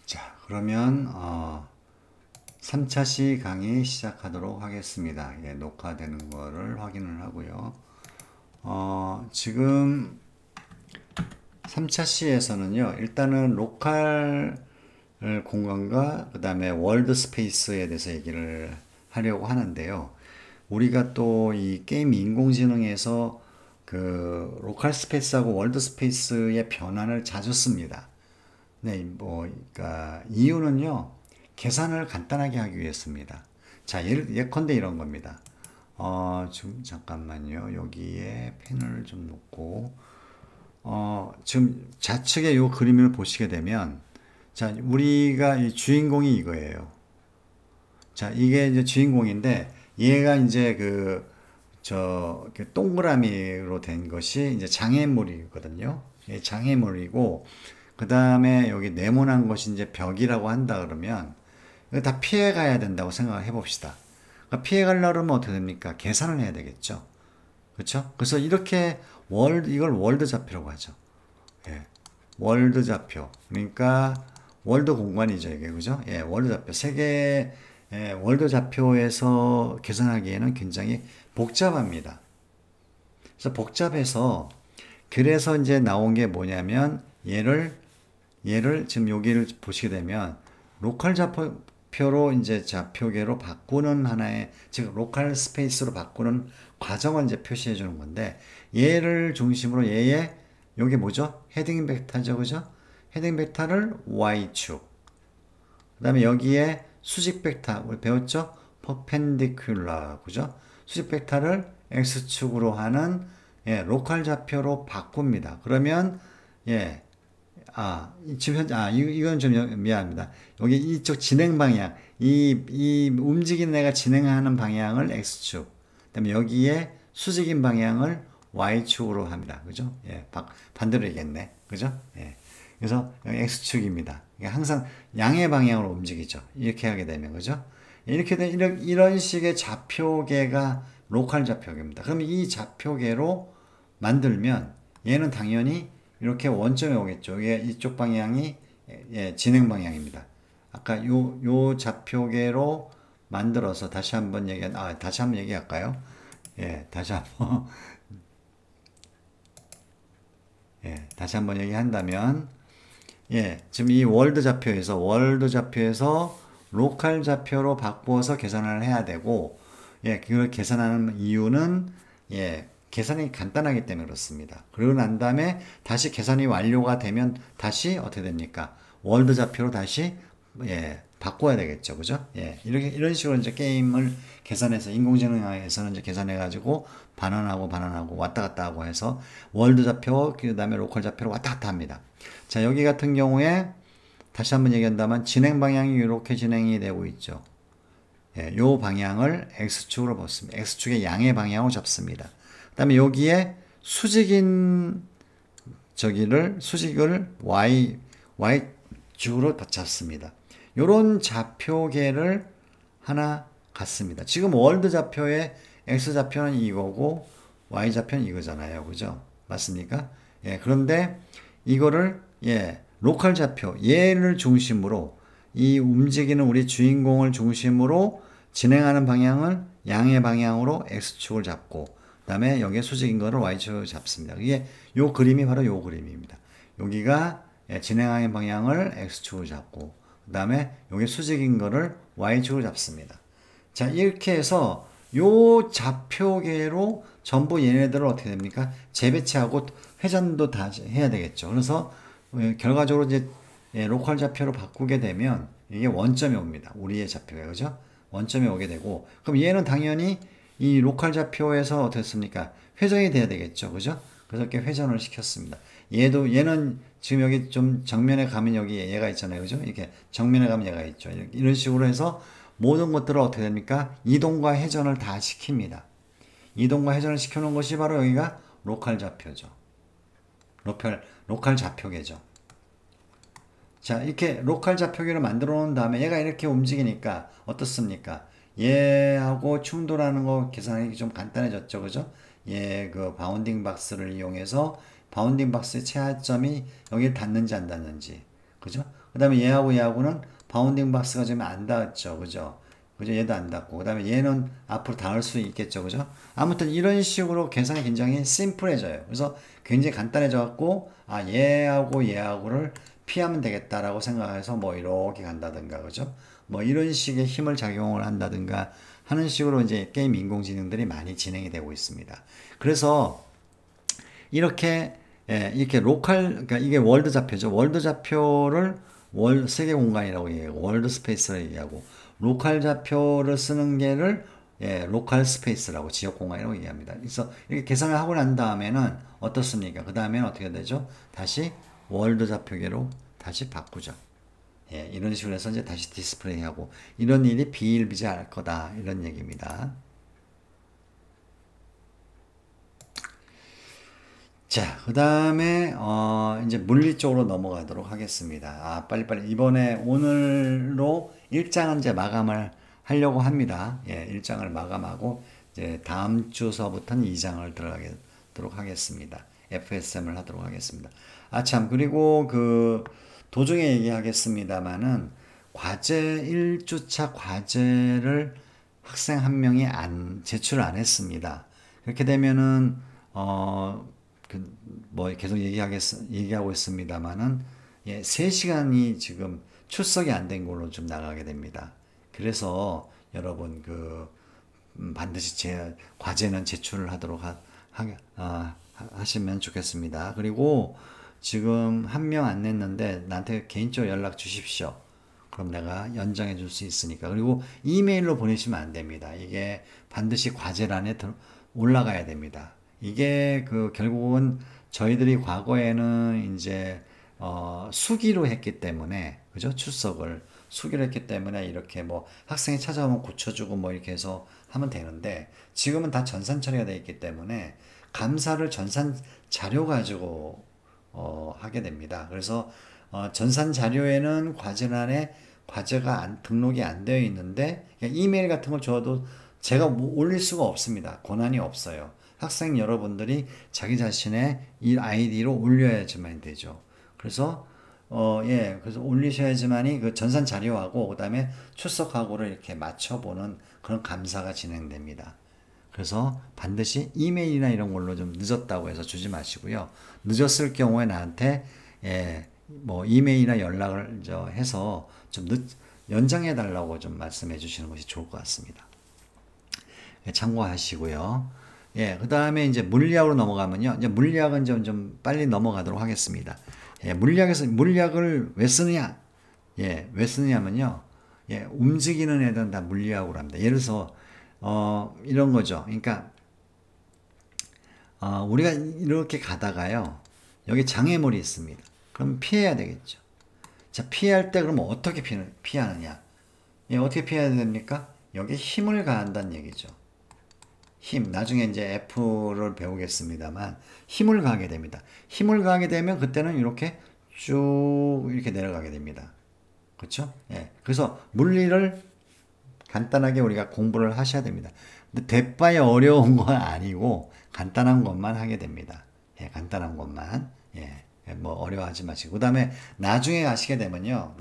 자, 그러면 3차 시 강의 시작하도록 하겠습니다. 예, 녹화되는 거를 확인을 하고요. 지금 3차 시에서는요. 일단은 로컬 공간과 그 다음에 월드 스페이스에 대해서 얘기를 하려고 하는데요. 우리가 또 이 게임 인공지능에서 그 로컬 스페이스하고 월드 스페이스의 변환을 자주 씁니다. 네, 그러니까 이유는요, 계산을 간단하게 하기 위해서입니다. 자, 예컨대 이런 겁니다. 지금 잠깐만요. 여기에 펜을 좀 놓고, 지금 좌측에 요 그림을 보시게 되면, 자, 우리가 이 주인공이 이거예요. 자, 이게 이제 주인공인데, 얘가 이제 이렇게 동그라미로 된 것이 이제 장애물이거든요. 예, 장애물이고, 그 다음에 여기 네모난 것이 이제 벽이라고 한다 그러면, 이거 다 피해 가야 된다고 생각을 해 봅시다. 그러니까 피해 가려면 어떻게 됩니까? 계산을 해야 되겠죠. 그렇죠? 그래서 이렇게 이걸 월드 좌표라고 하죠. 예. 월드 좌표. 그러니까 월드 공간이죠, 이게. 그죠? 예, 월드 좌표. 세계 월드 좌표에서 계산하기에는 굉장히 복잡합니다. 그래서 복잡해서 그래서 이제 나온 게 뭐냐면 얘를 지금 여기를 보시게 되면 로컬 좌표로 이제 좌표계로 바꾸는 하나의 즉 로컬 스페이스로 바꾸는 과정을 이제 표시해 주는 건데 얘를 중심으로 얘의 여기 뭐죠? 헤딩 벡터죠, 그죠? 헤딩 벡터를 y축. 그다음에 여기에 수직 벡터 우리 배웠죠? 퍼펜디큘러, 그죠? 수직 벡터를 x축으로 하는 로컬 좌표로 바꿉니다. 그러면 예, 지금 이건 좀 미안합니다. 여기 이쪽 진행 방향, 이 움직이는 애가 진행하는 방향을 X축, 그다음에 여기에 수직인 방향을 Y축으로 합니다. 그죠? 예, 반대로 얘기했네. 그죠? 예. 그래서 여기 X축입니다. 그러니까 항상 양의 방향으로 움직이죠. 이렇게 하게 되면, 그죠? 이렇게 된, 이런 식의 좌표계가 로컬 좌표계입니다. 그럼 이 좌표계로 만들면 얘는 당연히 이렇게 원점에 오겠죠. 이게 이쪽 방향이 진행 방향입니다. 아까 요 좌표계로 만들어서 다시 한번 얘기할까요? 예, 다시 한번 얘기한다면, 지금 이 월드 좌표에서 로컬 좌표로 바꾸어서 계산을 해야 되고, 그걸 계산하는 이유는, 계산이 간단하기 때문에 그렇습니다. 그러고 난 다음에 다시 계산이 완료가 되면 다시 어떻게 됩니까? 월드 좌표로 다시 바꿔야 되겠죠. 그죠? 이런 식으로 이제 게임을 계산해서 인공지능에서는 이제 계산해 가지고 반환하고 왔다 갔다 하고 해서 월드 좌표 그다음에 로컬 좌표로 왔다 갔다 합니다. 자, 여기 같은 경우에 다시 한번 얘기한다면 진행 방향이 이렇게 진행이 되고 있죠. 요 방향을 X축으로 보습니다. X축의 양의 방향으로 잡습니다. 그 다음에 여기에 수직을 Y축으로 잡습니다. 요런 좌표계를 하나 갖습니다. 지금 월드 좌표의 X좌표는 이거고 Y좌표는 이거잖아요. 그죠? 맞습니까? 그런데 이거를, 로컬 좌표, 얘를 중심으로 이 움직이는 우리 주인공을 중심으로 진행하는 방향을 양의 방향으로 X축을 잡고 그 다음에 여기에 수직인 거를 Y축을 잡습니다. 이게 요 그림이 바로 요 그림입니다. 여기가 진행하는 방향을 X축을 잡고 그 다음에 여기 수직인 거를 Y축을 잡습니다. 자, 이렇게 해서 요 좌표계로 전부 얘네들을 어떻게 됩니까? 재배치하고 회전도 다 해야 되겠죠. 그래서 결과적으로 이제 로컬 좌표로 바꾸게 되면 이게 원점에 옵니다. 우리의 좌표가, 그죠? 원점에 오게 되고, 그럼 얘는 당연히 이 로컬 좌표에서 어떻습니까? 회전이 돼야 되겠죠. 그죠? 그래서 이렇게 회전을 시켰습니다. 얘는 지금 여기 좀 정면에 가면 여기 얘가 있잖아요. 그죠? 이렇게 정면에 가면 얘가 있죠. 이런 식으로 해서 모든 것들을 어떻게 됩니까? 이동과 회전을 다 시킵니다. 이동과 회전을 시켜놓은 것이 바로 여기가 로컬 좌표죠. 로컬 좌표계죠. 자, 이렇게 로컬 좌표계를 만들어 놓은 다음에 얘가 이렇게 움직이니까 어떻습니까? 얘하고 충돌하는 거 계산하기 좀 간단해졌죠. 그죠? 그 바운딩 박스를 이용해서 바운딩 박스의 최하점이 여기에 닿는지 안 닿는지. 그죠? 그 다음에 얘하고 얘하고는 바운딩 박스가 좀 안 닿았죠. 그죠? 그죠? 얘도 안 닿고. 그 다음에 얘는 앞으로 닿을 수 있겠죠. 그죠? 아무튼 이런 식으로 계산이 굉장히 심플해져요. 그래서 굉장히 간단해져 갖고, 아, 얘하고 얘하고를 피하면 되겠다라고 생각해서 뭐 이렇게 간다든가. 그죠? 뭐 이런 식의 힘을 작용을 한다든가 하는 식으로 이제 게임 인공지능들이 많이 진행이 되고 있습니다. 그래서 이렇게 이렇게 로컬 그러니까 이게 월드 좌표죠. 월드 좌표를 세계 공간이라고 얘기하고 월드 스페이스라고 얘기하고 로컬 좌표를 쓰는 게를 로컬 스페이스라고 지역 공간이라고 얘기합니다. 그래서 이렇게 계산을 하고 난 다음에는 어떻습니까? 그 다음에는 어떻게 되죠? 다시 월드 좌표계로 다시 바꾸죠. 이런 식으로 해서 이제 다시 디스플레이하고 이런 일이 비일비재할 거다 이런 얘기입니다. 자, 그 다음에, 이제 물리 쪽으로 넘어가도록 하겠습니다. 아, 빨리빨리. 이번에 오늘로 1장은 이제 마감을 하려고 합니다. 예, 1장을 마감하고, 이제 다음 주서부터는 2장을 들어가도록 하겠습니다. FSM을 하도록 하겠습니다. 아, 참, 그리고 도중에 얘기하겠습니다만은, 과제, 1주차 과제를 학생 한 명이 제출을 안 했습니다. 그렇게 되면은, 뭐 계속 얘기하고 있습니다만은 3시간이 지금 출석이 안 된 걸로 좀 나가게 됩니다. 그래서 여러분 반드시 과제는 제출을 하도록 하시면 좋겠습니다. 그리고 지금 한 명 안 냈는데 나한테 개인적으로 연락 주십시오. 그럼 내가 연장해 줄 수 있으니까. 그리고 이메일로 보내시면 안 됩니다. 이게 반드시 과제란에 올라가야 됩니다. 이게 결국은 저희들이 과거에는 이제 수기로 했기 때문에 그죠? 출석을 수기로 했기 때문에 이렇게 뭐 학생이 찾아오면 고쳐주고 뭐 이렇게 해서 하면 되는데 지금은 다 전산 처리가 되어 있기 때문에 감사를 전산 자료 가지고 하게 됩니다. 그래서 전산 자료에는 과제란에 과제가 등록이 안 되어 있는데 이메일 같은 걸 줘도 제가 올릴 수가 없습니다. 권한이 없어요. 학생 여러분들이 자기 자신의 이 아이디로 올려야지만 되죠. 그래서 그래서 올리셔야지만이 그 전산 자료하고 그다음에 출석하고를 이렇게 맞춰보는 그런 감사가 진행됩니다. 그래서 반드시 이메일이나 이런 걸로 좀 늦었다고 해서 주지 마시고요. 늦었을 경우에 나한테 뭐 이메일이나 연락을 해서 좀 연장해 달라고 좀 말씀해 주시는 것이 좋을 것 같습니다. 참고하시고요. 그 다음에 이제 물리학으로 넘어가면요. 이제 물리학은 좀 빨리 넘어가도록 하겠습니다. 물리학을 왜 쓰느냐? 왜 쓰느냐면요. 움직이는 애들은 다 물리학으로 합니다. 예를 들어서, 이런 거죠. 그러니까, 우리가 이렇게 가다가요. 여기 장애물이 있습니다. 그럼 피해야 되겠죠. 자, 피할 때 그러면 어떻게 피하느냐? 어떻게 피해야 됩니까? 여기 힘을 가한다는 얘기죠. 나중에 이제 F를 배우겠습니다만, 힘을 가하게 됩니다. 힘을 가하게 되면 그때는 이렇게 쭉 이렇게 내려가게 됩니다. 그렇죠? 그래서 물리를 간단하게 우리가 공부를 하셔야 됩니다. 근데 대빠에 어려운 건 아니고, 간단한 것만 하게 됩니다. 간단한 것만. 뭐 어려워하지 마시고. 그 다음에 나중에 가시게 되면요.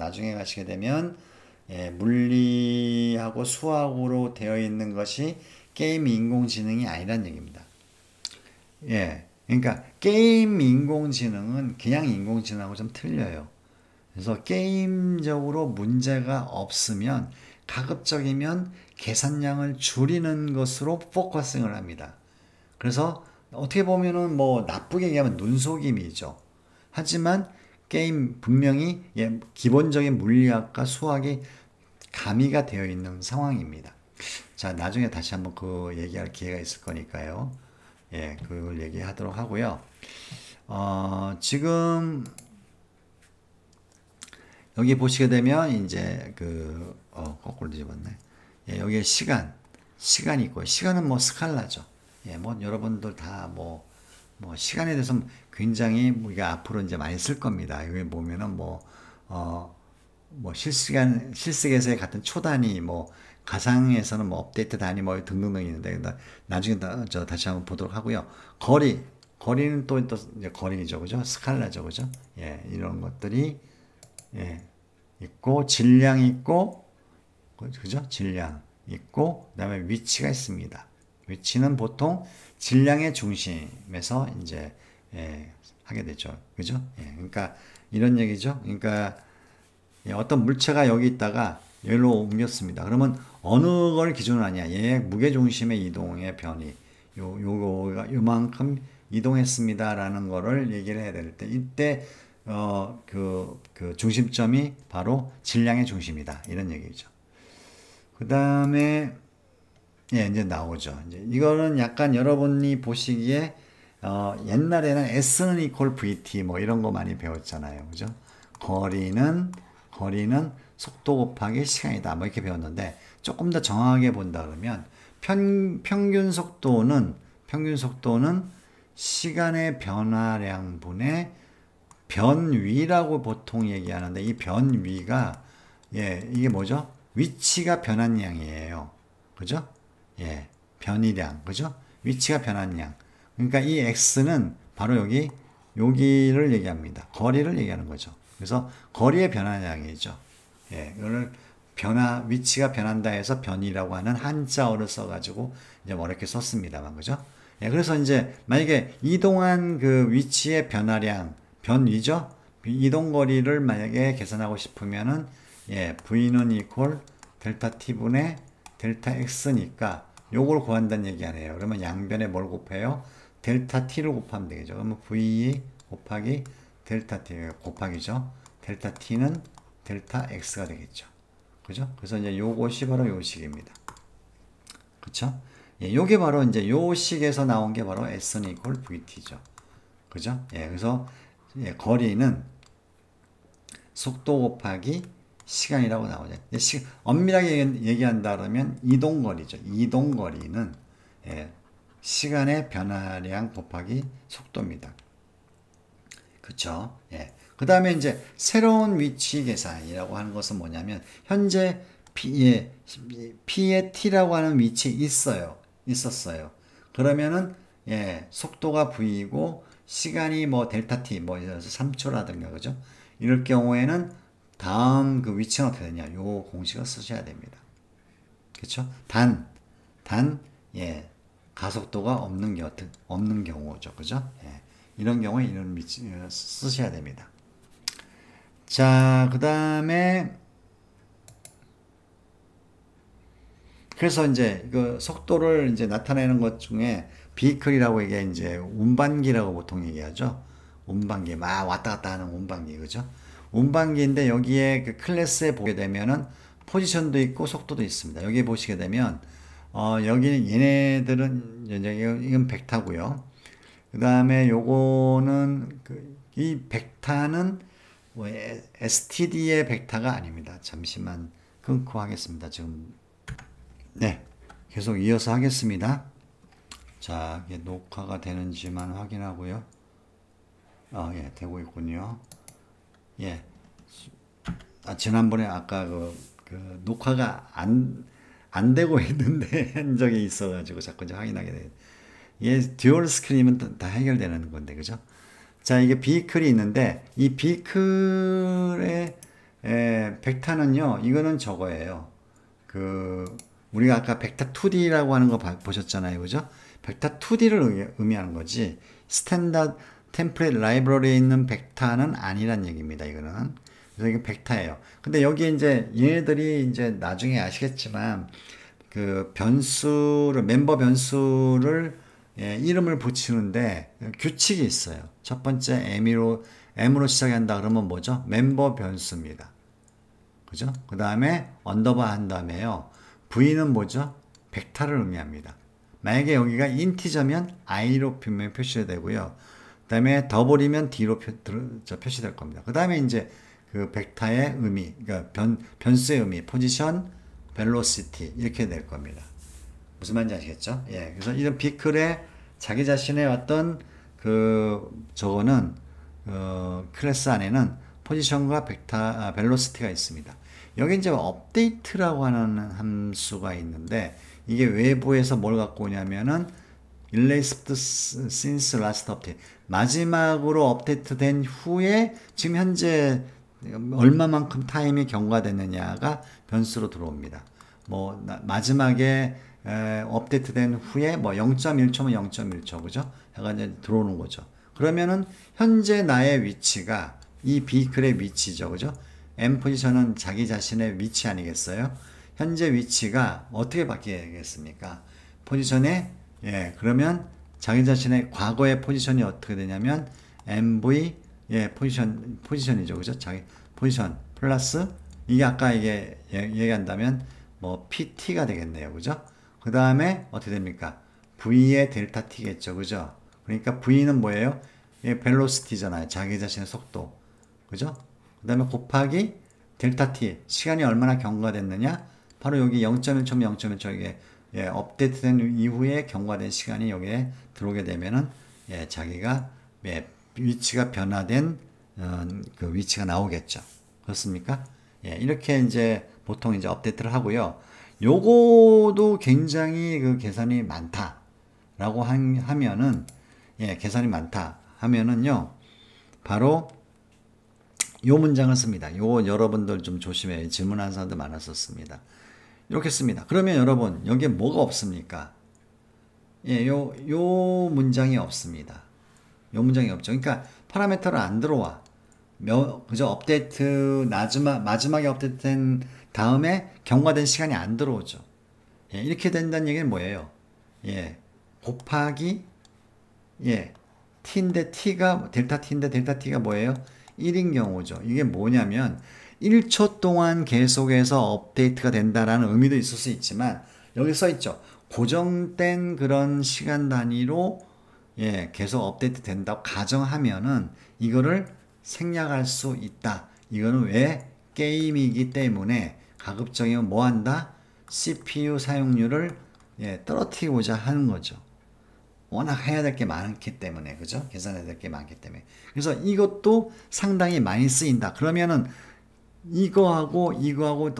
물리하고 수학으로 되어 있는 것이 게임 인공지능이 아니란 얘기입니다. 그러니까 게임 인공지능은 그냥 인공지능하고 좀 틀려요. 그래서 게임적으로 문제가 없으면 가급적이면 계산량을 줄이는 것으로 포커싱을 합니다. 그래서 어떻게 보면은 뭐 나쁘게 얘기하면 눈속임이죠. 하지만 게임 분명히 기본적인 물리학과 수학이 가미가 되어 있는 상황입니다. 자, 나중에 다시 한번 얘기할 기회가 있을 거니까요. 그걸 얘기하도록 하고요. 지금 여기 보시게 되면 이제 거꾸로 뒤집었네. 여기에 시간이 있고요. 시간은 뭐 스칼라죠. 뭐 여러분들 다 뭐 시간에 대해서 굉장히 우리가 앞으로 이제 많이 쓸 겁니다. 여기 보면은 실습에서의 같은 초단위, 가상에서는 업데이트 단위, 등등등 있는데, 나중에 다시 한번 보도록 하고요. 거리는 또 이제 거리죠. 그죠? 스칼라죠. 그죠? 이런 것들이, 예, 있고, 질량 있고, 그죠? 질량 있고, 그 다음에 위치가 있습니다. 위치는 보통 질량의 중심에서 이제, 예, 하게 되죠. 그죠? 예, 그러니까 이런 얘기죠. 그러니까 예, 어떤 물체가 여기 있다가 여기로 옮겼습니다. 그러면 어느 걸 기준으로 하냐? 얘 무게중심의 이동의 변이, 요거가 요만큼 이동했습니다라는 거를 얘기를 해야 될 때, 이때, 그 중심점이 바로 질량의 중심이다. 이런 얘기죠. 그 다음에, 예, 이제 나오죠. 이제 이거는 약간 여러분이 보시기에, 옛날에는 S는 equal VT 뭐 이런 거 많이 배웠잖아요. 그죠? 거리는 속도 곱하기 시간이다. 뭐 이렇게 배웠는데 조금 더 정확하게 본다 그러면 평균 속도는 시간의 변화량분의 변위라고 보통 얘기하는데 이 변위가 예, 이게 뭐죠? 위치가 변한 양이에요. 그죠? 예, 변이량. 그죠? 위치가 변한 양. 그러니까 이 x는 바로 여기를 얘기합니다. 거리를 얘기하는 거죠. 그래서 거리의 변화량이죠. 예, 이거를 위치가 변한다 해서 변이라고 하는 한자어를 써가지고 이제 뭐 이렇게 썼습니다만, 그죠? 예, 그래서 이제 만약에 이동한 그 위치의 변화량, 변위죠? 이동거리를 만약에 계산하고 싶으면은, 예, v는 equal 델타 t분의 델타 x니까 요걸 구한다는 얘기 아니에요. 그러면 양변에 뭘 곱해요? 델타 t를 곱하면 되겠죠. 그러면 v 곱하기 델타 t 곱하기죠. 델타 t는 델타 x가 되겠죠. 그죠? 그래서 이제 요것이 바로 요 식입니다. 그쵸? 예, 요게 바로 이제 요 식에서 나온 게 바로 S는 equal VT죠. 그죠? 예, 그래서 예, 거리는 속도 곱하기 시간이라고 나오죠. 엄밀하게 얘기한다 그러면 이동거리죠. 이동거리는 예, 시간의 변화량 곱하기 속도입니다. 그쵸? 예. 그 다음에 이제 새로운 위치 계산이라고 하는 것은 뭐냐면 현재 P의 T라고 하는 위치에 있었어요. 그러면은 예, 속도가 V이고 시간이 뭐 델타 T 뭐 3초라든가 그죠? 이럴 경우에는 다음 그 위치는 어떻게 되냐? 요 공식을 쓰셔야 됩니다. 그쵸? 예, 가속도가 없는 경우죠. 그죠? 예, 이런 경우에 이런 위치 쓰셔야 됩니다. 자, 그 다음에 그래서 이제 그 속도를 이제 나타내는 것 중에 비클이라고 이게 이제 운반기라고 보통 얘기하죠. 운반기 막 왔다 갔다 하는 운반기 그죠? 운반기인데 여기에 그 클래스에 보게 되면은 포지션도 있고 속도도 있습니다. 여기 보시게 되면 여기 얘네들은 이건 벡터고요. 그 다음에 요거는 이 벡터는 뭐 STD의 벡터가 아닙니다. 잠시만 끊고 하겠습니다. 지금 네, 계속 이어서 하겠습니다. 자, 이게 녹화가 되는지만 확인하고요. 예, 되고 있군요. 예, 지난번에 아까 그 녹화가 안 되고 있는데 한 적이 있어가지고 자꾸 이제 확인하게 돼요. 이게 듀얼 스크린이면 다 해결되는 건데, 그죠? 자, 이게 비클이 있는데, 이 비클의 벡터는요, 이거는 저거예요. 우리가 아까 벡터 2D라고 하는 거 보셨잖아요. 그죠? 벡터 2D를 의미하는 거지, 스탠다드 템플릿 라이브러리에 있는 벡터는 아니란 얘기입니다. 이거는. 그래서 이게 벡터예요. 근데 여기 이제 얘네들이 이제 나중에 아시겠지만, 멤버 변수를 예, 이름을 붙이는데 규칙이 있어요. 첫 번째 M으로 시작한다 그러면 뭐죠? 멤버 변수입니다. 그죠? 그 다음에 언더바 한 다음에요. V는 뭐죠? 벡터를 의미합니다. 만약에 여기가 인티저면 I로 표시가 되고요. 그 다음에 더블이면 D로 표시될 겁니다. 그 다음에 이제 그 벡터의 의미, 그러니까 변수의 의미, 포지션, 벨로시티 이렇게 될 겁니다. 무슨 말인지 아시겠죠? 예, 그래서 이런 비클의 자기 자신의 어떤 저거는 클래스 안에는 포지션과 벨로시티가 있습니다. 여기 이제 업데이트라고 하는 함수가 있는데 이게 외부에서 뭘 갖고 오냐면은 erased since last update 마지막으로 업데이트된 후에 지금 현재 얼마만큼 타임이 경과됐느냐가 변수로 들어옵니다. 뭐 마지막에 업데이트된 후에 뭐 0.1초면 0.1초 그죠? 해가 이제 들어오는 거죠. 그러면은 현재 나의 위치가 이 비클의 위치죠. 그죠? M 포지션은 자기 자신의 위치 아니겠어요? 현재 위치가 어떻게 바뀌겠습니까? 포지션에 그러면 자기 자신의 과거의 포지션이 어떻게 되냐면 MV 포지션이죠. 그죠? 자기 포지션 플러스 이게 아까 이게 얘기한다면 뭐 PT가 되겠네요. 그죠? 그 다음에 어떻게 됩니까? V의 델타 T겠죠. 그죠? 그러니까 V는 뭐예요? 벨로시티잖아요. 자기 자신의 속도. 그죠? 그 다음에 곱하기 델타 T. 시간이 얼마나 경과됐느냐? 바로 여기 0.1초, 0.1초 이게 업데이트된 이후에 경과된 시간이 여기에 들어오게 되면은 자기가 위치가 변화된 그 위치가 나오겠죠. 그렇습니까? 이렇게 이제 보통 이제 업데이트를 하고요. 요거도 굉장히 그 계산이 많다라고 하면은 계산이 많다 하면은요. 바로 요 문장을 씁니다. 요 여러분들 좀 조심해요. 질문하는 사람들 많았었습니다. 이렇게 씁니다. 그러면 여러분 여기에 뭐가 없습니까? 요 문장이 없습니다. 요 문장이 없죠. 그러니까 파라미터를 안 들어와. 그저 업데이트 마지막에 업데이트된 다음에 경과된 시간이 안 들어오죠. 이렇게 된다는 얘기는 뭐예요? 곱하기 t인데 t가 델타 t인데 델타 t가 뭐예요? 1인 경우죠. 이게 뭐냐면 1초 동안 계속해서 업데이트가 된다라는 의미도 있을 수 있지만 여기 써 있죠. 고정된 그런 시간 단위로 계속 업데이트 된다고 가정하면은 이거를 생략할 수 있다. 이거는 왜? 게임이기 때문에 가급적이면 뭐 한다? CPU 사용률을 떨어뜨리고자 하는 거죠. 워낙 해야 될 게 많기 때문에 그죠? 계산해야 될 게 많기 때문에 그래서 이것도 상당히 많이 쓰인다. 그러면은 이거하고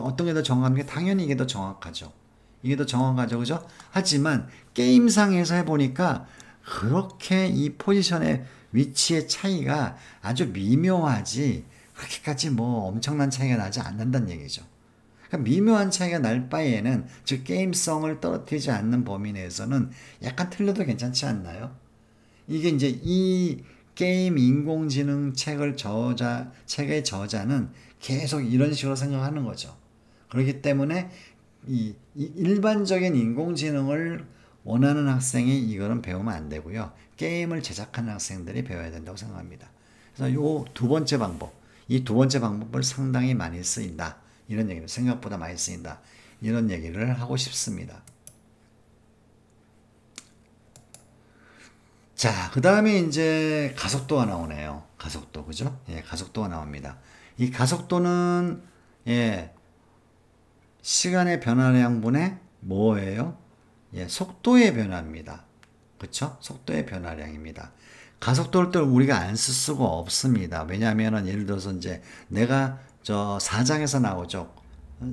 어떤 게 더 정확한게 당연히 이게 더 정확하죠. 이게 더 정확하죠. 그죠? 하지만 게임상에서 해보니까 그렇게 이 포지션의 위치의 차이가 아주 미묘하지 그렇게까지 뭐 엄청난 차이가 나지 않는다는 얘기죠. 그러니까 미묘한 차이가 날 바에는 즉 게임성을 떨어뜨리지 않는 범위 내에서는 약간 틀려도 괜찮지 않나요? 이게 이제 이 게임 인공지능 책의 저자는 계속 이런 식으로 생각하는 거죠. 그렇기 때문에 이 일반적인 인공지능을 원하는 학생이 이거는 배우면 안 되고요. 게임을 제작하는 학생들이 배워야 된다고 생각합니다. 그래서 이 두 번째 방법, 이 두 번째 방법을 상당히 많이 쓰인다. 이런 얘기를 생각보다 많이 쓰인다. 이런 얘기를 하고 싶습니다. 자, 그 다음에 이제 가속도가 나오네요. 가속도, 그죠? 가속도가 나옵니다. 이 가속도는, 시간의 변화량분의 뭐예요? 속도의 변화입니다. 그쵸? 속도의 변화량입니다. 가속도를 또 우리가 안 쓸 수가 없습니다. 왜냐하면은 예를 들어서 이제 내가 저 사장에서 나오죠.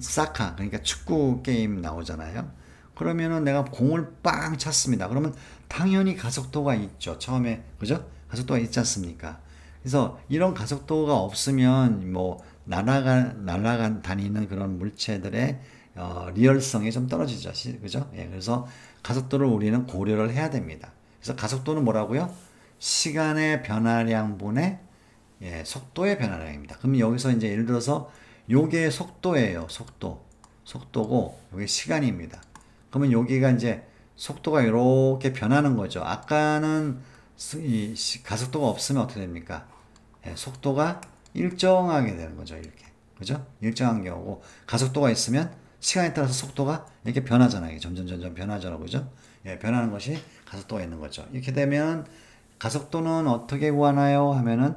사카, 그러니까 축구 게임 나오잖아요. 그러면은 내가 공을 빵 찼습니다. 그러면 당연히 가속도가 있죠. 처음에, 그죠? 가속도가 있지 않습니까? 그래서 이런 가속도가 없으면 뭐 다니는 그런 물체들의 리얼성이 좀 떨어지죠. 그죠? 그래서 가속도를 우리는 고려를 해야 됩니다. 그래서 가속도는 뭐라고요? 시간의 변화량분의 속도의 변화량입니다. 그럼 여기서 이제 예를 들어서 요게 속도예요. 속도고 요게 시간입니다. 그러면 여기가 이제 속도가 이렇게 변하는 거죠. 아까는 가속도가 없으면 어떻게 됩니까? 속도가 일정하게 되는 거죠. 이렇게. 그죠? 일정한 경우고 가속도가 있으면 시간에 따라서 속도가 이렇게 변하잖아요. 점점 변하잖아요. 그죠? 변하는 것이 가속도가 있는 거죠. 이렇게 되면 가속도는 어떻게 구하나요? 하면은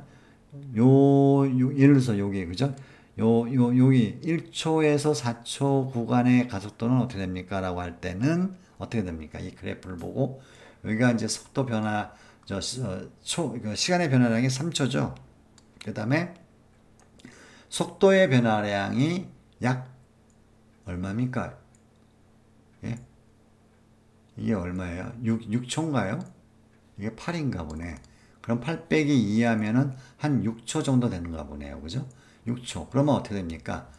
예를 들어서 여기 그죠? 여기 1초에서 4초 구간의 가속도는 어떻게 됩니까? 라고 할 때는 어떻게 됩니까? 이 그래프를 보고 여기가 이제 속도 변화 시간의 변화량이 3초죠. 그 다음에 속도의 변화량이 약 얼마입니까? 이게 얼마예요? 6초인가요? 이게 8인가 보네. 그럼 8 빼기 2 하면은 한 6초 정도 되는가 보네요. 그죠? 6초. 그러면 어떻게 됩니까?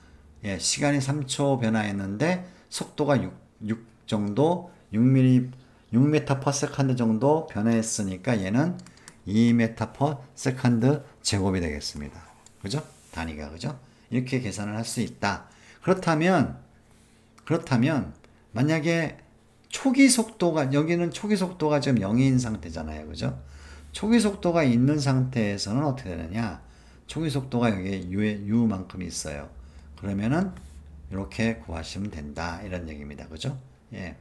예, 시간이 3초 변화했는데 속도가 6 정도, 6mm, 6m per second 정도 변화했으니까 얘는 2m per second 제곱이 되겠습니다. 그죠? 단위가, 그죠? 이렇게 계산을 할 수 있다. 그렇다면 만약에 초기 속도가, 여기는 초기 속도가 지금 0인 상태잖아요. 그죠? 초기 속도가 있는 상태에서는 어떻게 되느냐? 초기 속도가 여기에 u만큼 있어요. 그러면은 이렇게 구하시면 된다. 이런 얘기입니다. 그죠? 예.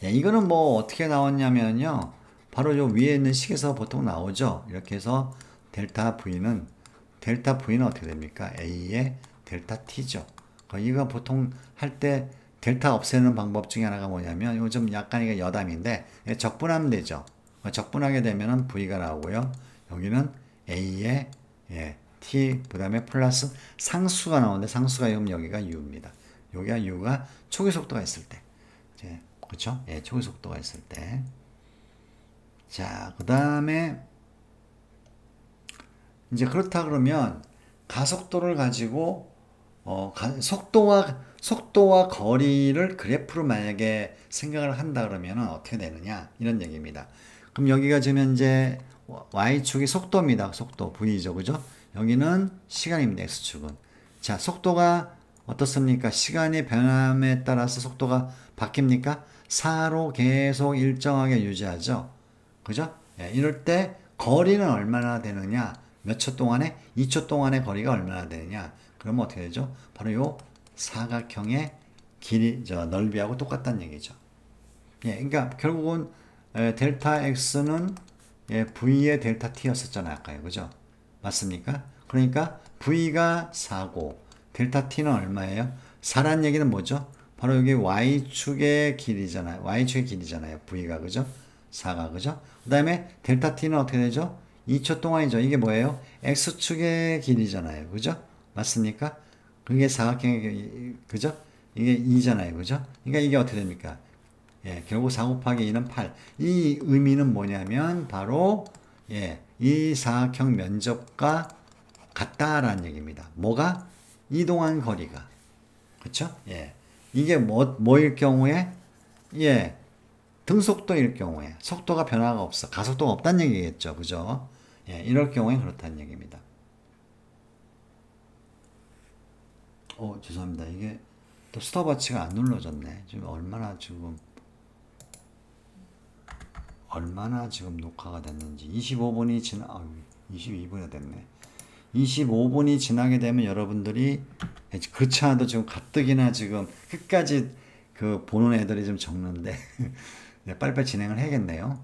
예, 이거는 뭐 어떻게 나왔냐면요. 바로 요 위에 있는 식에서 보통 나오죠. 이렇게 해서 델타 V는 어떻게 됩니까? A의 델타 T죠. 이거 보통 할 때 델타 없애는 방법 중에 하나가 뭐냐면 요즘 약간 이게 여담인데 적분하면 되죠. 적분하게 되면은 V가 나오고요. 여기는 A의 예, T 그 다음에 플러스 상수가 나오는데 상수가 그럼 여기가 U입니다. 여기가 U가 초기 속도가 있을 때. 그렇죠? 예, 초기 속도가 있을 때. 자, 그 다음에 이제 그렇다 그러면 가속도를 가지고 속도와 거리를 그래프로 만약에 생각을 한다 그러면 어떻게 되느냐 이런 얘기입니다. 그럼 여기가 지금 현재 y축이 속도입니다. 속도 v죠, 그죠? 여기는 시간입니다. x축은. 자, 속도가 어떻습니까? 시간의 변함에 따라서 속도가 바뀝니까? 4로 계속 일정하게 유지하죠. 그죠? 예, 이럴 때 거리는 얼마나 되느냐? 몇 초 동안에? 2초 동안의 거리가 얼마나 되느냐? 그러면 어떻게 되죠? 바로 요 사각형의 길이, 넓이하고 똑같다는 얘기죠. 예, 그러니까 결국은 델타 x는 v의 델타 t였었잖아요. 아까요. 그죠? 맞습니까? 그러니까 v가 4고 델타 t는 얼마예요? 4란 얘기는 뭐죠? 바로 여기 y축의 길이잖아요. y축의 길이잖아요. v가. 그죠? 4가. 그죠? 그 다음에 델타 t는 어떻게 되죠? 2초 동안이죠. 이게 뭐예요? x축의 길이잖아요. 그죠? 맞습니까? 그게 사각형의, 그죠? 이게 2잖아요. 그죠? 그러니까 이게 어떻게 됩니까? 예, 결국 4 곱하기 2는 8. 이 의미는 뭐냐면, 바로, 예, 이 사각형 면적과 같다라는 얘기입니다. 뭐가? 이동한 거리가. 그쵸? 예. 이게 뭐일 경우에? 예, 등속도일 경우에. 속도가 변화가 없어. 가속도가 없다는 얘기겠죠. 그죠? 예, 이럴 경우에 그렇다는 얘기입니다. 죄송합니다. 이게 또 스톱워치가 안 눌러졌네. 지금 얼마나 지금 녹화가 됐는지. 25분이 22분이 됐네. 25분이 지나게 되면 여러분들이 그렇지 않아도 지금 가뜩이나 지금 끝까지 그 보는 애들이 좀 적는데 네, 빨리빨리 진행을 해야겠네요.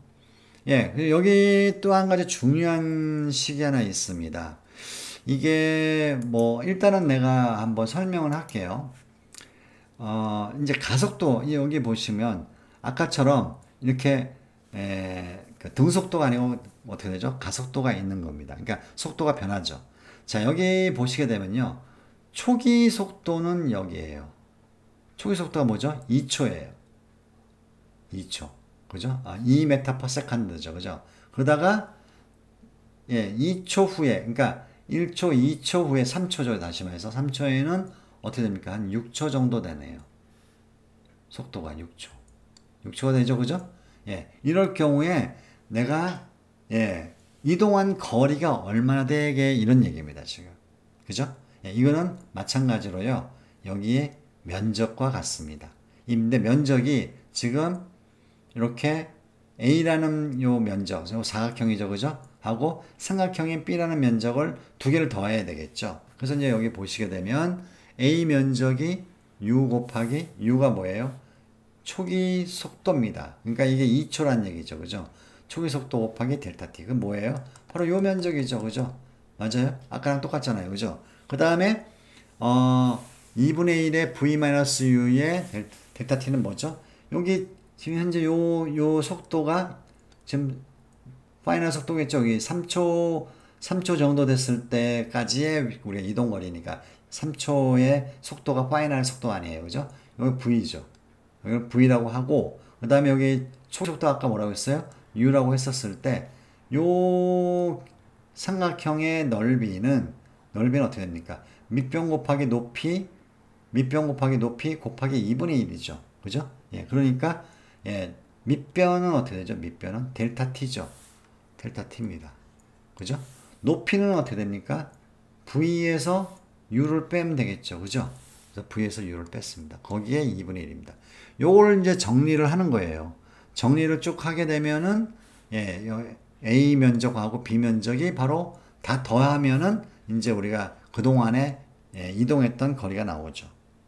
예, 여기 또 한 가지 중요한 식이 하나 있습니다. 이게 뭐 일단은 내가 한번 설명을 할게요. 이제 가속도 여기 보시면 아까처럼 이렇게 그 등속도가 아니고 어떻게 되죠? 가속도가 있는 겁니다. 그러니까 속도가 변하죠. 자, 여기 보시게 되면요. 초기 속도는 여기에요. 초기 속도가 뭐죠? 2초예요. 2초. 그죠? 2m per second죠. 그죠? 그러다가 예, 2초 후에, 그러니까 1초, 2초 후에 3초죠. 다시 말해서 3초에는 어떻게 됩니까? 한 6초 정도 되네요. 속도가 6초. 6초가 되죠. 그죠? 예, 이럴 경우에 내가 예, 이동한 거리가 얼마나 되게 이런 얘기입니다. 지금. 그죠? 예, 이거는 마찬가지로요. 여기에 면적과 같습니다. 근데 면적이 지금 이렇게 A라는 요 면적, 요 사각형이죠. 그죠? 하고 삼각형인 B라는 면적을 두 개를 더해야 되겠죠. 그래서 이제 여기 보시게 되면 A 면적이 U 곱하기 U가 뭐예요? 초기 속도입니다. 그러니까 이게 2초란 얘기죠. 그죠? 초기 속도 곱하기 델타 T. 그건 뭐예요? 바로 요 면적이죠. 그죠? 맞아요? 아까랑 똑같잖아요. 그죠? 그 다음에 2분의 1의 V-U의 델타 T는 뭐죠? 여기 지금 현재 요 속도가 지금 파이널 속도겠죠. 여기 3초 정도 됐을 때까지의 우리가 이동거리니까 3초의 속도가 파이널 속도 아니에요. 그죠? 여기 V죠. 여기 V라고 하고, 그 다음에 여기 초속도 아까 뭐라고 했어요? U라고 했었을 때, 요 삼각형의 넓이는 넓이는 어떻게 됩니까? 밑변 곱하기 높이, 밑변 곱하기 높이 곱하기 2분의 1이죠. 그죠? 예, 그러니까, 예, 밑변은 어떻게 되죠? 밑변은 델타 t죠. 델타 t입니다. 그죠? 높이는 어떻게 됩니까? V에서 U를 빼면 되겠죠. 그죠? 그래서 V에서 U를 뺐습니다. 거기에 2분의 1입니다. 요걸 이제 정리를 하는 거예요. 정리를 쭉 하게 되면은, 예, A 면적하고 B 면적이 바로 다 더하면은 이제 우리가 그동안에 예, 이동했던 거리가 나오죠.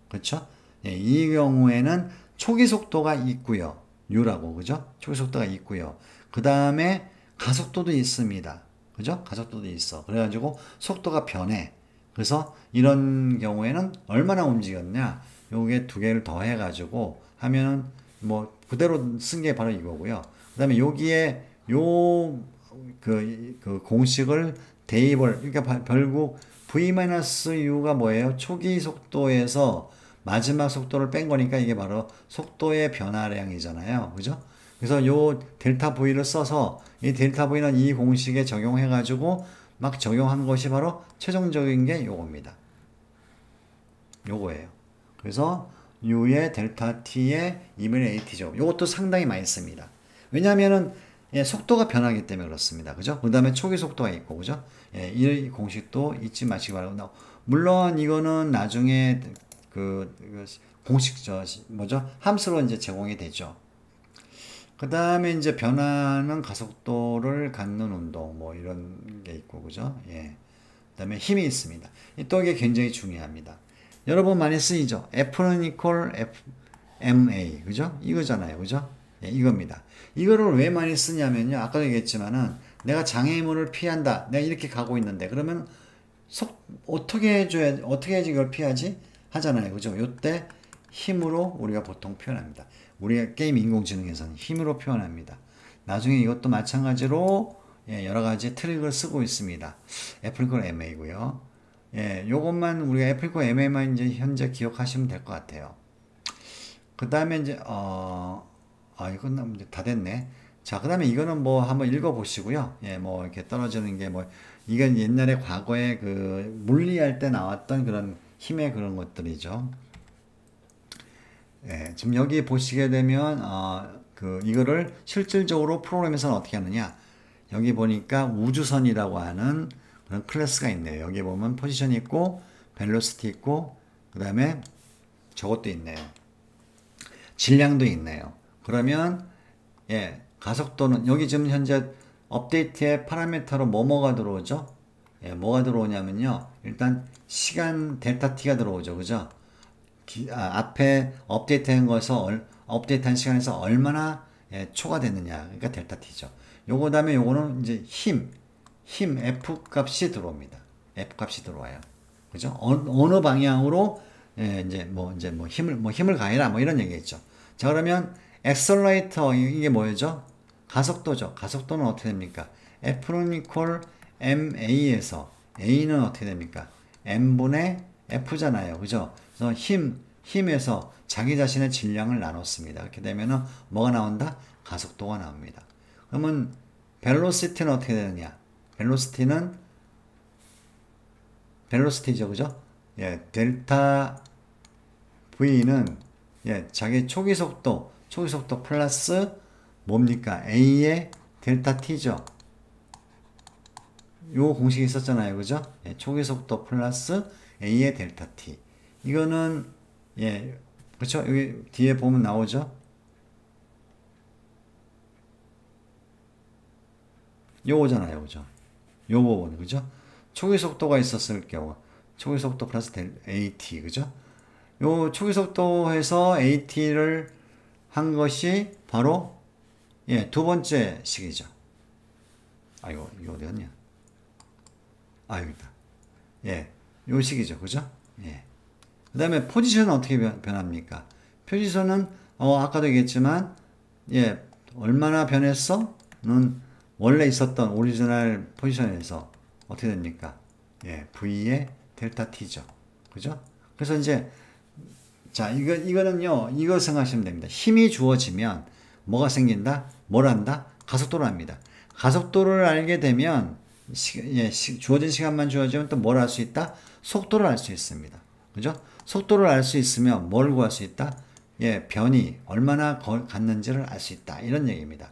그렇죠? 예, 이 경우에는 초기 속도가 있고요. U라고, 그죠? 초기 속도가 있고요. 그 다음에 가속도도 있습니다. 그죠? 가속도도 있어. 그래가지고 속도가 변해. 그래서 이런 경우에는 얼마나 움직였냐? 요게 두 개를 더 해가지고 하면은 뭐 그대로 쓴 게 바로 이거고요. 그 다음에 여기에 그 공식을 대입을, 그러니까 결국 V-U가 뭐예요? 초기 속도에서 마지막 속도를 뺀 거니까 이게 바로 속도의 변화량이잖아요. 그죠? 그래서 요 델타 V를 써서 이 델타 V는 이 공식에 적용해가지고 막 적용한 것이 바로 최종적인 게 요겁니다. 요거예요. 그래서 U의 델타 T의 2분의 AT죠. 요것도 상당히 많이 씁니다. 왜냐면은 예, 속도가 변하기 때문에 그렇습니다. 그죠? 그 다음에 초기 속도가 있고, 그죠? 예, 이 공식도 잊지 마시기 바랍니다. 물론 이거는 나중에 공식, 뭐죠? 함수로 이제 제공이 되죠. 그 다음에 이제 변하는 가속도를 갖는 운동, 뭐 이런 게 있고, 그죠? 예. 그 다음에 힘이 있습니다. 또 이게 굉장히 중요합니다. 여러분 많이 쓰이죠? F는 equal FMA, 그죠? 이거잖아요, 그죠? 예, 이겁니다. 이거를 왜 많이 쓰냐면요. 아까도 얘기했지만은 내가 장애물을 피한다. 내가 이렇게 가고 있는데 그러면 어떻게 해야지 이걸 피하지? 하잖아요. 그죠? 요때 힘으로 우리가 보통 표현합니다. 우리가 게임 인공지능에서는 힘으로 표현합니다. 나중에 이것도 마찬가지로 예, 여러 가지 트릭을 쓰고 있습니다. 애플 MA고요. 예, 요것만 우리가 애플 MA만 이제 현재 기억하시면 될 것 같아요. 그 다음에 이제 이건 이제 다 됐네. 자, 그 다음에 이거는 뭐 한번 읽어보시고요. 예, 뭐 이렇게 떨어지는 게 뭐 이건 옛날에 과거에 그 물리할 때 나왔던 그런 힘의 그런 것들이죠. 예, 지금 여기 보시게 되면 이거를 실질적으로 프로그램에서는 어떻게 하느냐? 여기 보니까 우주선이라고 하는 그런 클래스가 있네요. 여기 보면 포지션이 있고 벨로시티 있고 그 다음에 저것도 있네요. 질량도 있네요. 그러면 예, 가속도는 여기 지금 현재 업데이트의 파라미터로 뭐가 들어오죠? 예, 뭐가 들어오냐면요. 일단 시간 델타 t가 들어오죠. 그죠? 앞에 업데이트한 시간에서 얼마나 예, 초과됐느냐. 그러니까 델타 t죠. 요거 다음에 요거는 이제 힘 F 값이 들어옵니다. F 값이 들어와요. 그죠? 어느 방향으로 예, 이제 뭐 힘을 가해라 뭐 이런 얘기겠죠. 자, 그러면 엑셀러레이터 이게 뭐죠? 가속도죠. 가속도는 어떻게 됩니까? F는 equal ma에서 a는 어떻게 됩니까? m분의 f잖아요. 그죠? 그래서 힘에서 자기 자신의 질량을 나눴습니다. 그렇게 되면은 뭐가 나온다? 가속도가 나옵니다. 그러면 벨로시티는 어떻게 되느냐? 벨로시티죠. 그죠? 예, 델타 V는 예, 자기 초기 속도 플러스 뭡니까? A의 델타 T죠. 요 공식이 있었잖아요. 그죠? 예, 초기 속도 플러스 A의 델타 T. 이거는 예, 그렇죠? 여기 뒤에 보면 나오죠? 요거잖아요. 그죠? 요 부분. 그죠? 초기 속도가 있었을 경우 초기 속도 플러스 AT. 그죠? 요 초기 속도에서 AT를 한 것이 바로 예, 두 번째 식이죠. 이거 어디 갔냐? 여기다. 예, 요 식이죠. 그죠? 예. 그 다음에 포지션은 어떻게 변합니까? 포지션은 아까도 얘기했지만 예, 얼마나 변했어? 는 원래 있었던 오리지널 포지션에서 어떻게 됩니까? 예, V의 델타 T죠. 그죠? 그래서 이제 자, 이거는요, 이거 생각하시면 됩니다. 힘이 주어지면 뭐가 생긴다? 뭘 한다? 가속도를 합니다. 가속도를 알게 되면 주어진 시간만 주어지면 또 뭘 알 수 있다? 속도를 알 수 있습니다. 그죠? 속도를 알 수 있으면 뭘 구할 수 있다? 변이 얼마나 갔는지를 알 수 있다. 이런 얘기입니다.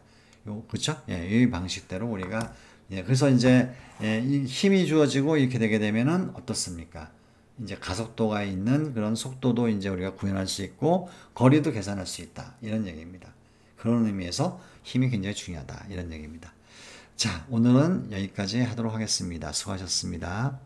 그쵸? 이 방식대로 우리가, 그래서 이제, 이 힘이 주어지고 이렇게 되게 되면은 어떻습니까? 이제 가속도가 있는 그런 속도도 이제 우리가 구현할 수 있고, 거리도 계산할 수 있다. 이런 얘기입니다. 그런 의미에서 힘이 굉장히 중요하다. 이런 얘기입니다. 자, 오늘은 여기까지 하도록 하겠습니다. 수고하셨습니다.